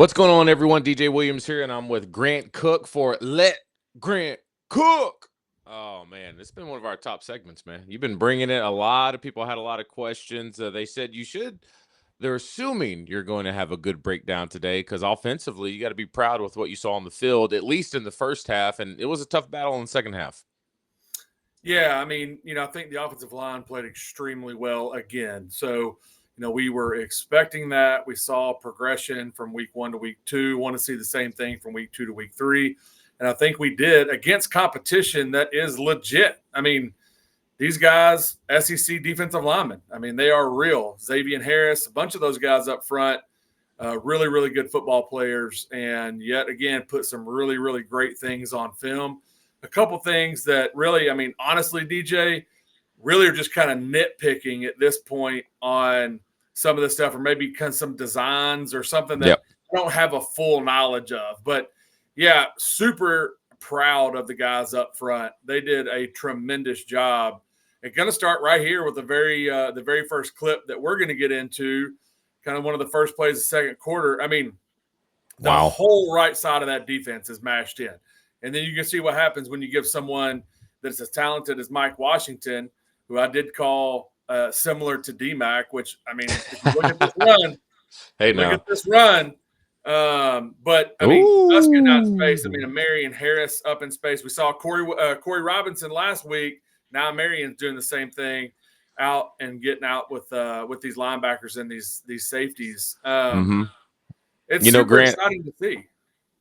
What's going on, everyone? DJ Williams here, and I'm with Grant Cook for Let Grant Cook. Oh, man, it's been one of our top segments, man. You've been bringing it. A lot of people had a lot of questions. They said you should. They're assuming you're going to have a good breakdown today because offensively, you got to be proud with what you saw on the field, at least in the first half, and it was a tough battle in the second half. Yeah, I mean, I think the offensive line played extremely well again. So, we were expecting that. We saw progression from week 1 to week 2. Want to see the same thing from week 2 to week 3. And I think we did against competition that is legit. I mean, these guys, SEC defensive linemen, I mean, they are real. Xavier Harris, a bunch of those guys up front, really, really good football players. And yet again, put some really, really great things on film. A couple things that really, I mean, honestly, DJ, really are just kind of nitpicking at this point on some of the stuff, or maybe kind of some designs or something that I don't have a full knowledge of. But yeah, super proud of the guys up front. They did a tremendous job. And going to start right here with the very first clip that we're going to get into, kind of one of the first plays of the second quarter. I mean, the whole right side of that defense is mashed in. And then you can see what happens when you give someone that's as talented as Mike Washington, who I did call similar to DMAC, which, I mean, if you look at this run, but, I mean, us getting out in space, I mean, Marion Harris up in space. We saw Corey Robinson last week. Now Marion's doing the same thing, out and getting out with these linebackers and these safeties. It's super Grant, exciting to see.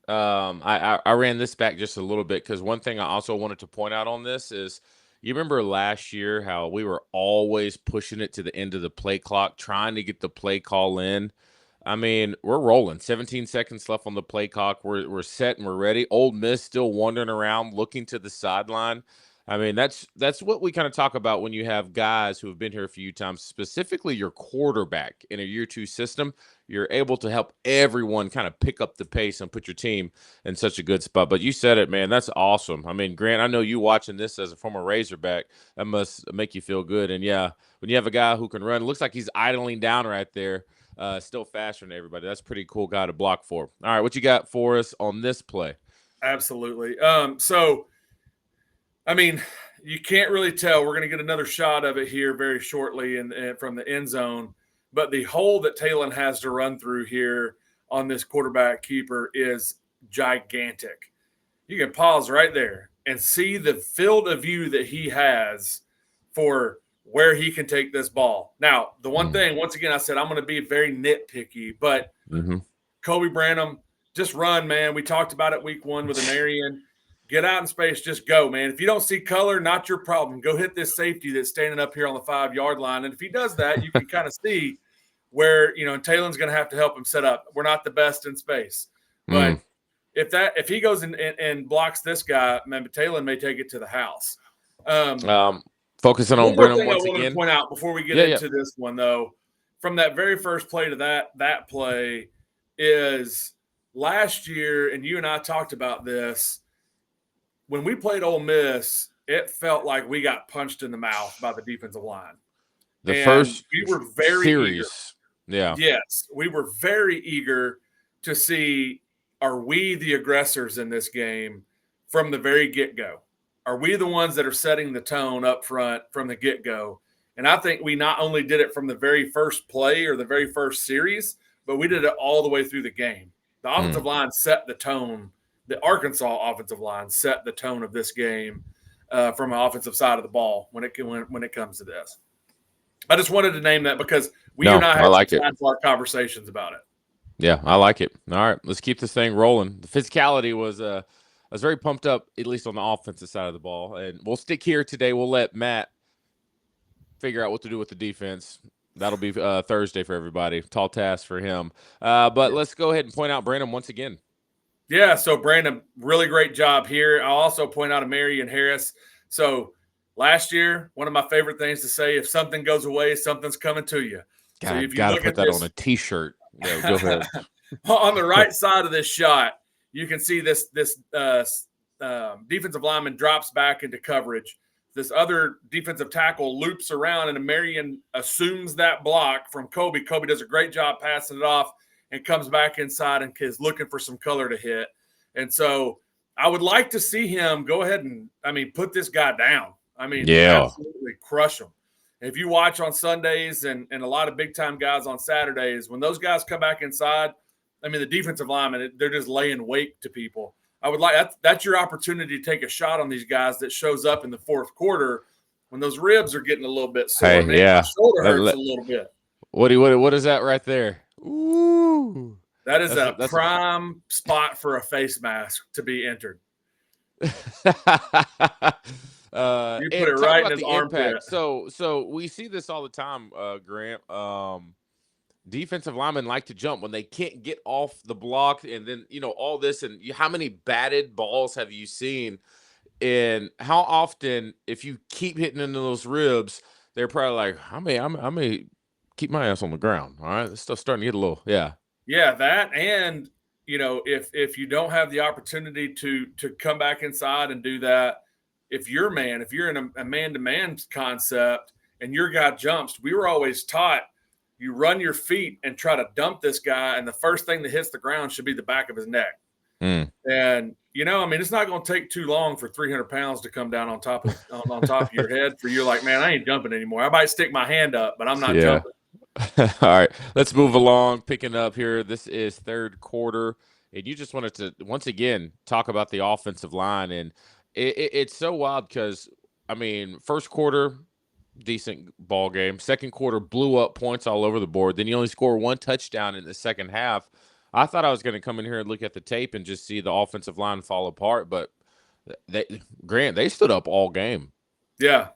I ran this back just a little bit because one thing I also wanted to point out on this is you remember last year how we were always pushing it to the end of the play clock, trying to get the play call in. I mean, we're rolling. 17 seconds left on the play clock. We're set and we're ready. Ole Miss still wandering around, looking to the sideline. I mean, that's what we kind of talk about when you have guys who have been here a few times, specifically your quarterback in a year 2 system. You're able to help everyone kind of pick up the pace and put your team in such a good spot. But you said it, man. That's awesome. I mean, Grant, I know you watching this as a former Razorback. That must make you feel good. And, yeah, when you have a guy who can run, it looks like he's idling down right there, still faster than everybody. That's a pretty cool guy to block for. All right, what you got for us on this play? Absolutely. So, I mean, you can't really tell. We're going to get another shot of it here very shortly and from the end zone. But the hole that Talon has to run through here on this quarterback keeper is gigantic. You can pause right there and see the field of view that he has for where he can take this ball. Now, the one thing, once again, I said I'm going to be very nitpicky, but Kobe Branham, just run, man. We talked about it week 1 with Amarian. Get out in space, just go, man. If you don't see color, not your problem. Go hit this safety that's standing up here on the 5-yard line. And if he does that, you can kind of see where, Talon's going to have to help him set up. We're not the best in space. But if he goes and blocks this guy, man, Talon may take it to the house. Focusing on Brenham once again. I want to point out before we get into this one, though, from that very first play to that play is last year, and you and I talked about this, when we played Ole Miss, it felt like we got punched in the mouth by the defensive line. The first we were very series. Eager. Yeah. Yes, we were very eager to see, are we the aggressors in this game from the very get-go? Are we the ones that are setting the tone up front from the get-go? And I think we not only did it from the very first play or the very first series, but we did it all the way through the game. The offensive line set the tone. The Arkansas offensive line set the tone of this game from an offensive side of the ball when it comes to this. I just wanted to name that because we do not have time for our conversations about it. Yeah, I like it. All right, let's keep this thing rolling. The physicality was I was very pumped up, at least on the offensive side of the ball. And we'll stick here today. We'll let Matt figure out what to do with the defense. That'll be Thursday for everybody. Tall task for him. But let's go ahead and point out Brandon once again. Yeah, so Brandon, really great job here. I'll also point out Marion Harris. So last year, one of my favorite things to say, if something goes away, something's coming to you. God, so if you gotta put that on a T-shirt. Yeah, go ahead. On the right side of this shot, you can see this defensive lineman drops back into coverage. This other defensive tackle loops around, and Marion assumes that block from Kobe. Kobe does a great job passing it off. and comes back inside and is looking for some color to hit. And so I would like to see him go ahead and, put this guy down. Yeah. Absolutely crush him. If you watch on Sundays and a lot of big time guys on Saturdays, when those guys come back inside, the defensive linemen, they're just laying wake to people. I would like that's your opportunity to take a shot on these guys that shows up in the fourth quarter when those ribs are getting a little bit sore. Hey, Man, yeah. my shoulder hurts a little bit. What is that right there? Ooh. That is a That's prime spot for a face mask to be entered. You put it and talk right in about his the armpit. impact. So we see this all the time, Grant. Defensive linemen like to jump when they can't get off the block, and then all this. And how many batted balls have you seen? And how often, if you keep hitting into those ribs, they're probably like, I may keep my ass on the ground. All right, this stuff's starting to get a little, yeah. Yeah, that, and if you don't have the opportunity to come back inside and do that, if you're in a man-to-man concept and your guy jumps, we were always taught you run your feet and try to dump this guy, and the first thing that hits the ground should be the back of his neck. And it's not going to take too long for 300 pounds to come down on top of your head for you. Like, man, I ain't jumping anymore. I might stick my hand up, but I'm not jumping. All right, let's move along. Picking up here, this is third quarter, and you just wanted to once again talk about the offensive line, and it's so wild because first quarter, decent ball game. Second quarter, blew up points all over the board. Then you only score one touchdown in the second half. I thought I was going to come in here and look at the tape and just see the offensive line fall apart, but they stood up all game. Yeah.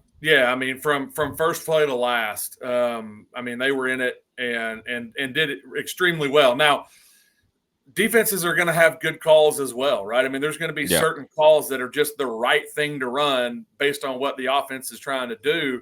From first play to last, they were in it and did it extremely well. Now, defenses are going to have good calls as well, right? There's going to be certain calls that are just the right thing to run based on what the offense is trying to do.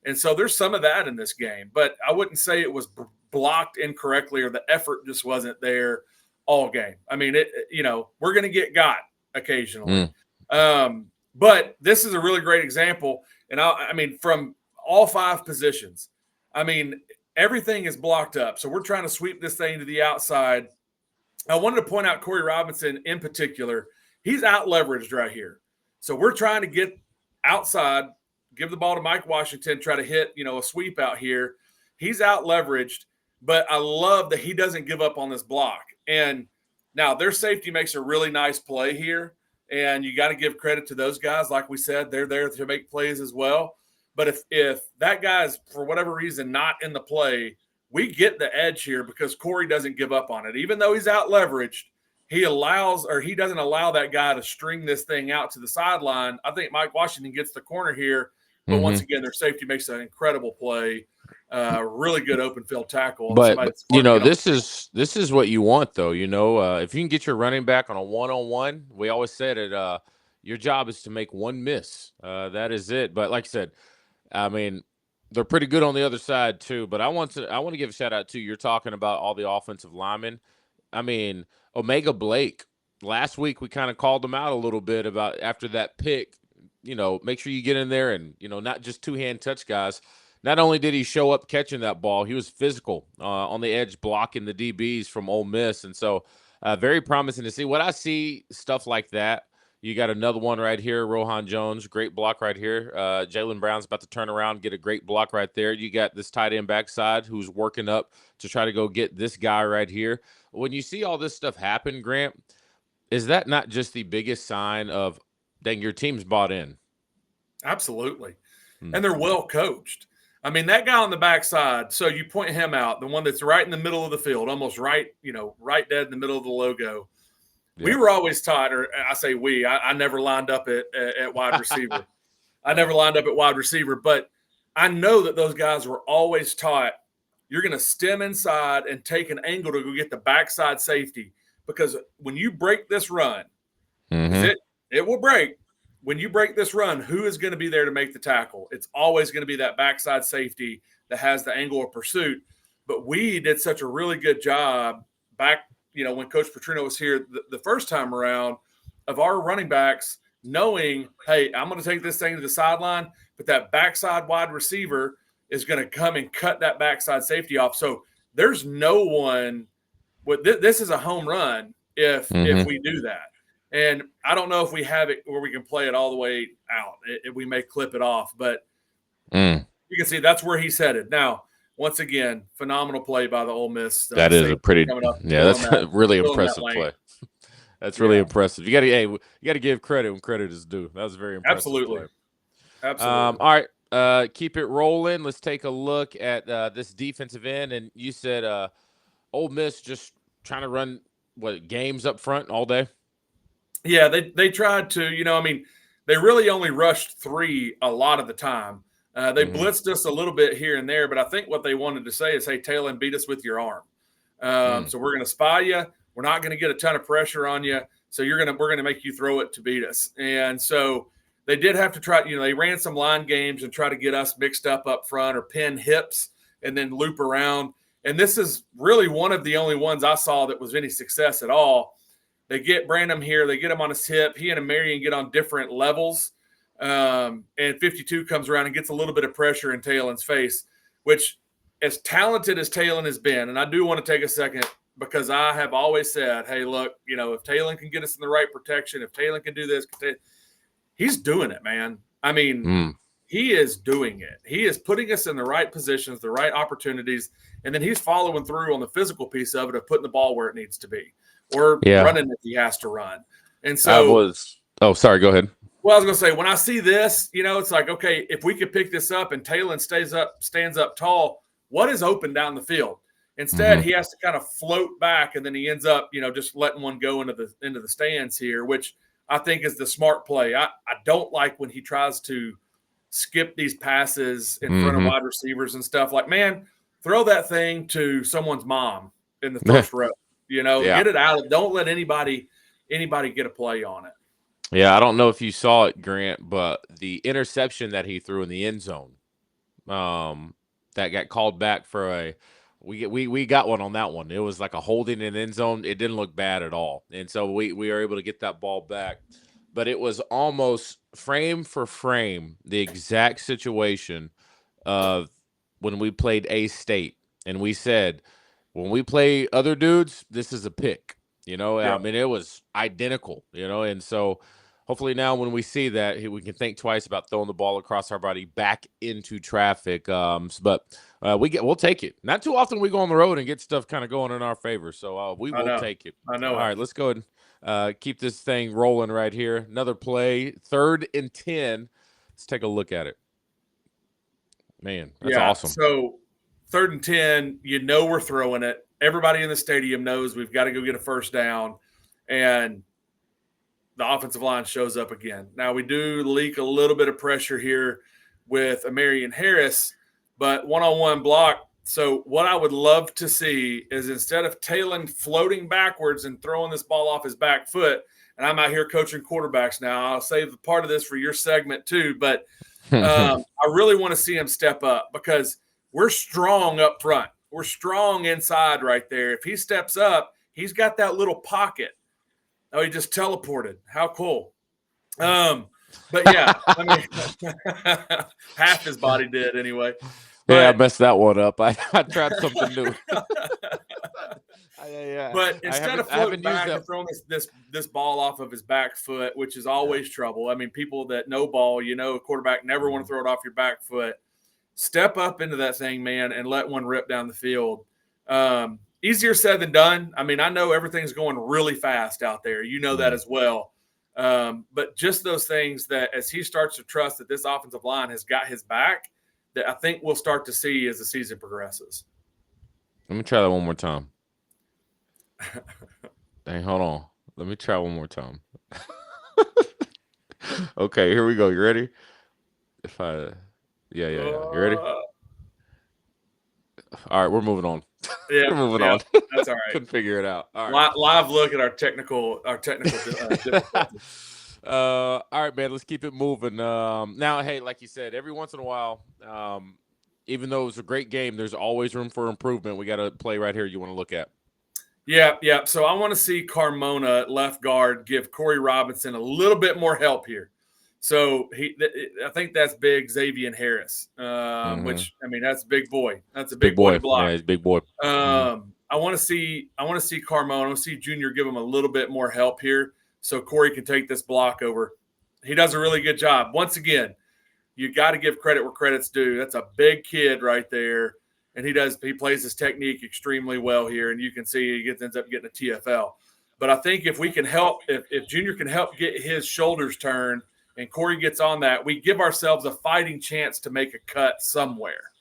And so there's some of that in this game, but I wouldn't say it was blocked incorrectly or the effort just wasn't there all game. We're going to get got occasionally. But this is a really great example. And from all five positions, everything is blocked up. So we're trying to sweep this thing to the outside. I wanted to point out Corey Robinson in particular. He's out leveraged right here. So we're trying to get outside, give the ball to Mike Washington, try to hit, a sweep out here. He's out leveraged, but I love that he doesn't give up on this block. And now their safety makes a really nice play here. And you got to give credit to those guys. Like we said, they're there to make plays as well. But if that guy's, for whatever reason, not in the play, we get the edge here because Corey doesn't give up on it. Even though he's out leveraged, he doesn't allow that guy to string this thing out to the sideline. I think Mike Washington gets the corner here. But once again, their safety makes an incredible play. Really good open field tackle. But this is what you want, though. If you can get your running back on a one-on-one, we always said it. Your job is to make one miss. That is it. But like I said, they're pretty good on the other side too. But I want to give a shout out to you're talking about all the offensive linemen. Omega Blake. Last week we kind of called him out a little bit about after that pick. Make sure you get in there and not just two-hand touch guys. Not only did he show up catching that ball, he was physical on the edge, blocking the DBs from Ole Miss. And so very promising to see. When I see stuff like that, you got another one right here, Rohan Jones, great block right here. Jaylen Brown's about to turn around, get a great block right there. You got this tight end backside who's working up to try to go get this guy right here. When you see all this stuff happen, Grant, is that not just the biggest sign of, dang, your team's bought in? Absolutely. And they're well coached. That guy on the backside, so you point him out, the one that's right in the middle of the field, almost right dead in the middle of the logo. Yeah. We were always taught, or I say we, I never lined up at wide receiver. But I know that those guys were always taught you're going to stem inside and take an angle to go get the backside safety. Because when you break this run, it will break. When you break this run, who is going to be there to make the tackle? It's always going to be that backside safety that has the angle of pursuit. But we did such a really good job back, when Coach Petrino was here the first time around, of our running backs knowing, hey, I'm going to take this thing to the sideline, but that backside wide receiver is going to come and cut that backside safety off. So there's no one this is a home run if Mm-hmm. we do that. And I don't know if we have it where we can play it all the way out. We may clip it off, but you can see that's where he's headed. Now, once again, phenomenal play by the Ole Miss That is a safety pretty, coming up, yeah, that's a really filling that impressive lane. play. That's really Yeah, impressive. You got to give credit when credit is due. That was a very impressive absolutely, play. absolutely. All right, keep it rolling. Let's take a look at this defensive end. And you said Ole Miss just trying to run games up front all day. Yeah, they tried to. I mean, they really only rushed 3 a lot of the time. They Mm-hmm. blitzed us a little bit here and there, but I think what they wanted to say is, "Hey, Talon, beat us with your arm. So we're going to spy you. We're not going to get a ton of pressure on you. So we're going to make you throw it to beat us." And so they did have to try. They ran some line games and try to get us mixed up front or pin hips and then loop around. And this is really one of the only ones I saw that was any success at all. They get Brandon here. They get him on his hip. He and Marion get on different levels. And 52 comes around and gets a little bit of pressure in Talon's face, which, as talented as Talon has been, and I do want to take a second because I have always said, hey, look, if Talon can get us in the right protection, if Talon can do this, he's doing it, man. I mean, he is doing it. He is putting us in the right positions, the right opportunities, and then he's following through on the physical piece of it, of putting the ball where it needs to be or running if he has to run. And so sorry, go ahead. Well, I was going to say, when I see this, it's like, okay, if we could pick this up and Talon stands up tall, what is open down the field? Instead, he has to kind of float back, and then he ends up, just letting one go into the stands here, which I think is the smart play. I don't like when he tries to skip these passes in front of wide receivers and stuff. Like, man, throw that thing to someone's mom in the first row. Get it out. Don't let anybody get a play on it. Yeah, I don't know if you saw it, Grant, but the interception that he threw in the end zone, that got called back for we got one on that one. It was like a holding in end zone. It didn't look bad at all, and so we were able to get that ball back. But it was almost frame for frame the exact situation of when we played A-State, and we said when we play other dudes, this is a pick. I mean, it was identical. And so hopefully now when we see that, we can think twice about throwing the ball across our body back into traffic. But we'll take it. Not too often we go on the road and get stuff kind of going in our favor. So we will take it. I know. All right, let's go ahead and keep this thing rolling right here. Another play, 3rd and 10. Let's take a look at it. Man, that's awesome. So 3rd and 10, we're throwing it. Everybody in the stadium knows we've got to go get a first down, and the offensive line shows up again. Now, we do leak a little bit of pressure here with Amarian Harris, but one-on-one block. So what I would love to see is, instead of Talon floating backwards and throwing this ball off his back foot, and I'm out here coaching quarterbacks now, I'll save the part of this for your segment too, but I really want to see him step up, because we're strong up front. We're strong inside right there. If he steps up, he's got that little pocket. Oh, he just teleported. How cool. But yeah, I mean, half his body did anyway. Yeah, I messed that one up. I tried something new. But instead of floating back and throwing this ball off of his back foot, which is always trouble. I mean, people that know ball, a quarterback never want to throw it off your back foot. Step up into that thing, man, and let one rip down the field. Easier said than done. I mean, I know everything's going really fast out there. You know that as well. But just those things that, as he starts to trust that this offensive line has got his back, that I think we'll start to see as the season progresses. Let me try that one more time. Dang, hold on. Let me try one more time. Okay, here we go. You ready? Yeah. You ready? All right, we're moving on. Yeah, we're moving on. That's all right. Couldn't figure it out. All right. Live look at our technical difficulties. All right, man. Let's keep it moving. Now, hey, like you said, every once in a while, even though it was a great game, there's always room for improvement. We got a play right here you want to look at. Yeah. So I want to see Carmona, left guard, give Corey Robinson a little bit more help here. So I think that's big, Xavier Harris, which, I mean, that's a big boy. That's a big boy to block. Yeah, he's a big boy. I want to see Carmona. I want to see Junior give him a little bit more help here, so Corey can take this block over. He does a really good job. Once again, you got to give credit where credit's due. That's a big kid right there, and he plays his technique extremely well here, and you can see he ends up getting a TFL. But I think if we can help, if Junior can help get his shoulders turned, and Corey gets on that, we give ourselves a fighting chance to make a cut somewhere.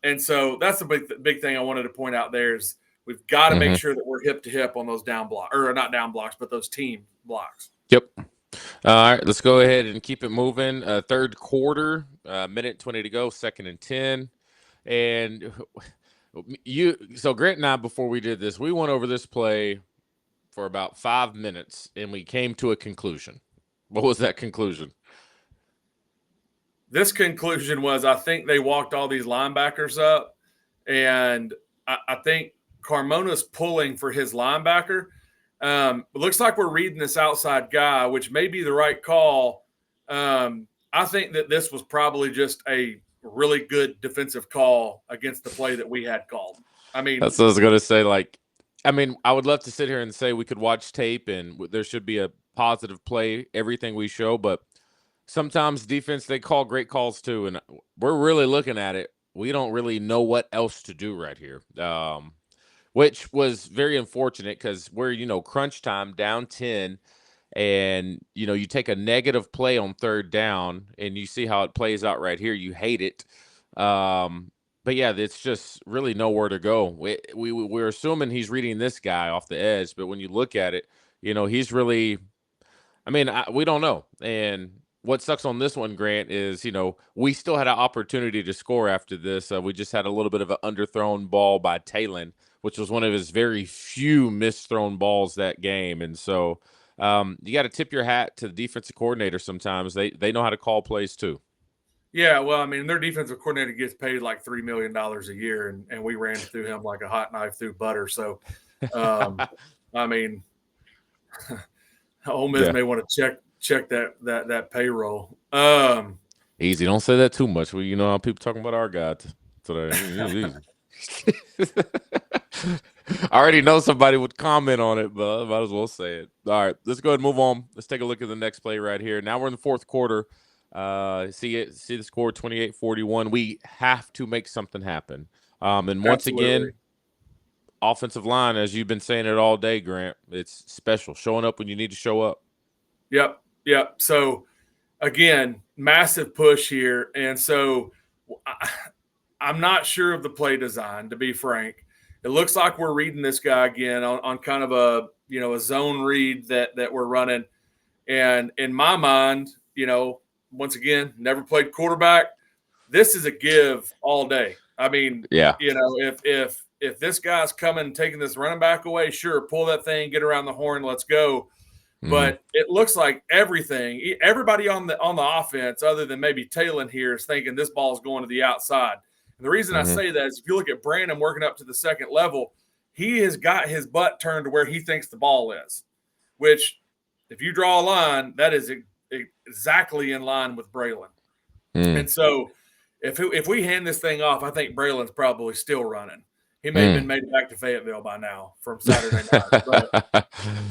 And so that's the big thing I wanted to point out there is we've got to make sure that we're hip to hip on those down blocks, or not down blocks, but those team blocks. Yep. All right, let's go ahead and keep it moving. Third quarter, minute 20 to go, 2nd and 10. And so Grant and I, before we did this, we went over this play for about 5 minutes and we came to a conclusion. What was that conclusion? This conclusion was, I think they walked all these linebackers up, and I think Carmona's pulling for his linebacker. It looks like we're reading this outside guy, which may be the right call. I think that this was probably just a really good defensive call against the play that we had called. I mean, that's what I was going to say. I would love to sit here and say we could watch tape and there should be a positive play, everything we show, but sometimes defense, they call great calls too. And we're really looking at it. We don't really know what else to do right here. Which was very unfortunate because we're, crunch time, down 10, and, you take a negative play on 3rd down, and you see how it plays out right here. You hate it. But, yeah, it's just really nowhere to go. We're assuming he's reading this guy off the edge, but when you look at it, he's really – we don't know. And what sucks on this one, Grant, is, we still had an opportunity to score after this. We just had a little bit of an underthrown ball by Talon, which was one of his very few misthrown balls that game. And so you got to tip your hat to the defensive coordinator sometimes. They know how to call plays too. Yeah, well, their defensive coordinator gets paid like $3 million a year, and we ran through him like a hot knife through butter. So, Ole Miss may want to check that payroll. Easy. Don't say that too much. Well, you know how people talking about our guy today. I already know somebody would comment on it, but I might as well say it. All right, let's go ahead and move on. Let's take a look at the next play right here. Now we're in the 4th quarter. See the score 28-41. We have to make something happen. And once again, offensive line, as you've been saying it all day, Grant, it's special. Showing up when you need to show up. Yep. So, again, massive push here. And so I'm not sure of the play design, to be frank. It looks like we're reading this guy again on kind of a zone read that we're running. And in my mind, once again, never played quarterback. This is a give all day. Yeah. If this guy's coming and taking this running back away, sure, pull that thing, get around the horn, let's go. But it looks like everybody on the offense, other than maybe Talon here, is thinking this ball is going to the outside. And the reason I say that is if you look at Brandon working up to the 2nd level, he has got his butt turned to where he thinks the ball is, which if you draw a line, that is exactly in line with Braylon. And so if we hand this thing off, I think Braylon's probably still running. He may have been made back to Fayetteville by now from Saturday night.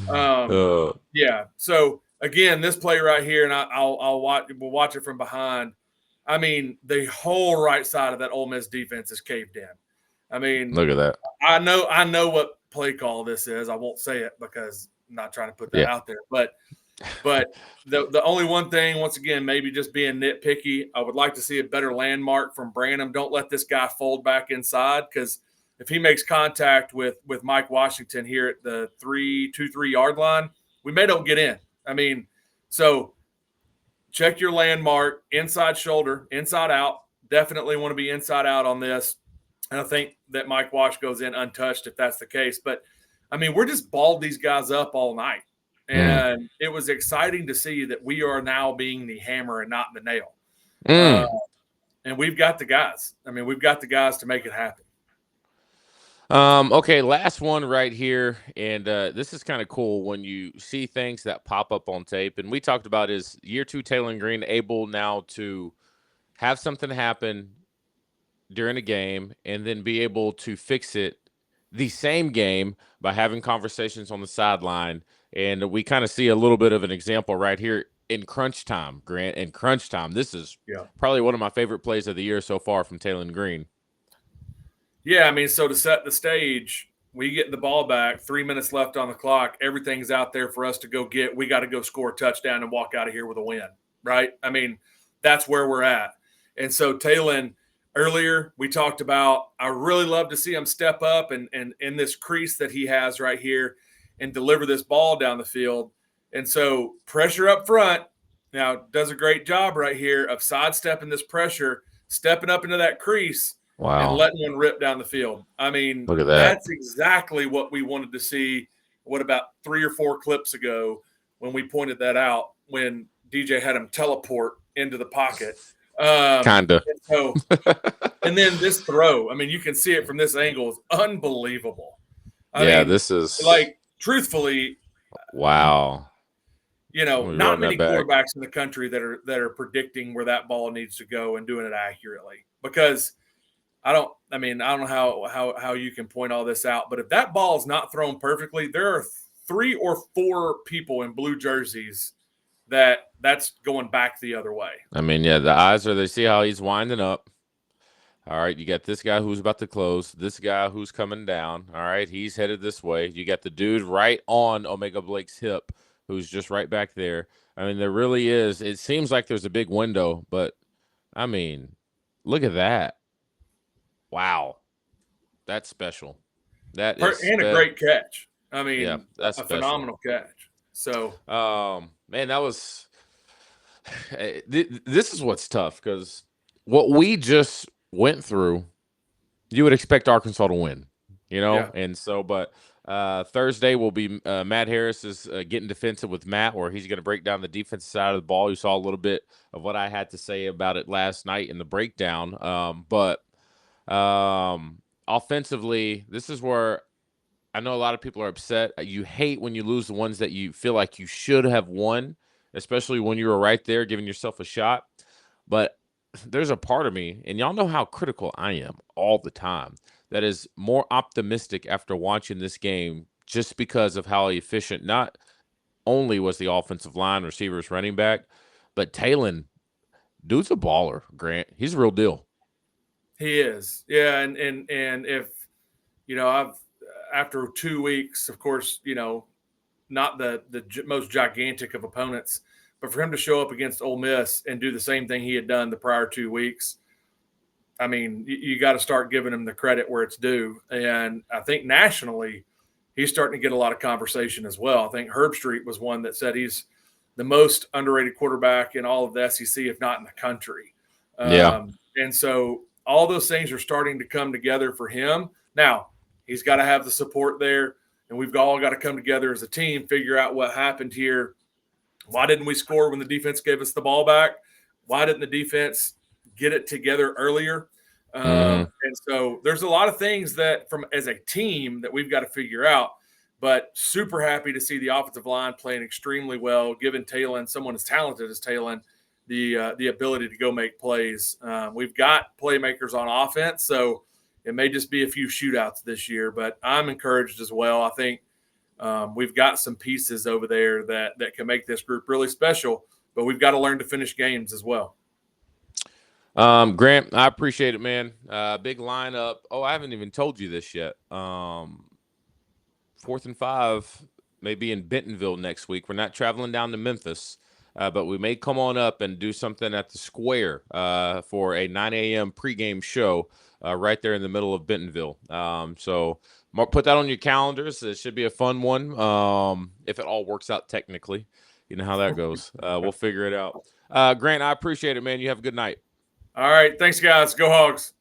But, yeah. So again, this play right here, and we'll watch it from behind. The whole right side of that Ole Miss defense is caved in. Look at that. I know what play call this is. I won't say it because I'm not trying to put that out there. But the only one thing, once again, maybe just being nitpicky, I would like to see a better landmark from Branham. Don't let this guy fold back inside, because if he makes contact with Mike Washington here at the 2-3 yard line, we may don't get in. So check your landmark, inside shoulder, inside out. Definitely want to be inside out on this. And I think that Mike Wash goes in untouched if that's the case. But, we're just balled these guys up all night. And it was exciting to see that we are now being the hammer and not the nail. And we've got the guys. We've got the guys to make it happen. Okay, last one right here, and this is kind of cool when you see things that pop up on tape. And we talked about is year 2 Taylor Green able now to have something happen during a game and then be able to fix it the same game by having conversations on the sideline. And we kind of see a little bit of an example right here in crunch time, Grant. In crunch time, this is Yeah. probably one of my favorite plays of the year so far from Taylor Green. Yeah, I mean, so to set the stage, we get the ball back, 3 minutes left on the clock. Everything's out there for us to go get. We got to go score a touchdown and walk out of here with a win, right? I mean, that's where we're at. And so Talon, earlier we talked about, I really love to see him step up and in this crease that he has right here and deliver this ball down the field. And so pressure up front. Now does a great job right here of sidestepping this pressure, stepping up into that crease and Wow. letting one rip down the field. I mean, Look at that. that's exactly what we wanted to see. What about 3 or 4 clips ago when we pointed that out when DJ had him teleport into the pocket? Kinda. And so, and then this throw, I mean, you can see it from this angle, is unbelievable. I Yeah, mean, this is like, truthfully, wow. Let me not run that many back. quarterbacks in the country that are predicting where that ball needs to go and doing it accurately. Because I don't know how you can point all this out, but if that ball is not thrown perfectly, there are 3 or 4 people in blue jerseys that's going back the other way. I mean, yeah, the eyes are, they see how he's winding up. All right, you got this guy who's about to close, this guy who's coming down. All right, he's headed this way. You got the dude right on Omega Blake's hip who's just right back there. I mean, there really is. It seems like there's a big window, but I mean, look at that. Wow. That's special. That is And a great catch. I yeah, mean, that's a special. phenomenal catch. So Man, that was this is what's tough because what we just went through, you would expect Arkansas to win, yeah, and so, but Thursday will be Matt Harris is getting defensive with Matt, where he's going to break down the defensive side of the ball. You saw a little bit of what I had to say about it last night in the breakdown, but offensively, this is where I know a lot of people are upset. You hate when you lose the ones that you feel like you should have won, especially when you were right there giving yourself a shot. But there's a part of me, and y'all know how critical I am all the time, that is more optimistic after watching this game just because of how efficient not only was the offensive line, receivers, running back, but Talon, dude's a baller, Grant. He's a real deal. he is. Yeah, and if I've after 2 weeks, of course, not the most gigantic of opponents, but for him to show up against Ole Miss and do the same thing he had done the prior 2 weeks, I mean, you got to start giving him the credit where it's due. And I think nationally, he's starting to get a lot of conversation as well. I think Herb Street was one that said he's the most underrated quarterback in all of the SEC, if not in the country. Yeah. And so all those things are starting to come together for him. Now, he's got to have the support there, and we've all got to come together as a team, figure out what happened here. Why didn't we score when the defense gave us the ball back? Why didn't the defense get it together earlier? Mm-hmm. And so there's a lot of things that from as a team that we've got to figure out. But super happy to see the offensive line playing extremely well, giving Talon, someone as talented as Talon, the ability to go make plays. We've got playmakers on offense, so it may just be a few shootouts this year, but I'm encouraged as well. I think we've got some pieces over there that can make this group really special, but we've got to learn to finish games as well. Grant, I appreciate it, man. Big lineup. Oh, I haven't even told you this yet. 4th and 5, maybe in Bentonville next week. We're not traveling down to Memphis, but we may come on up and do something at the Square for a 9 a.m. pregame show right there in the middle of Bentonville. So put that on your calendars. It should be a fun one if it all works out technically. You know how that goes. We'll figure it out. Grant, I appreciate it, man. You have a good night. All right. Thanks, guys. Go Hogs.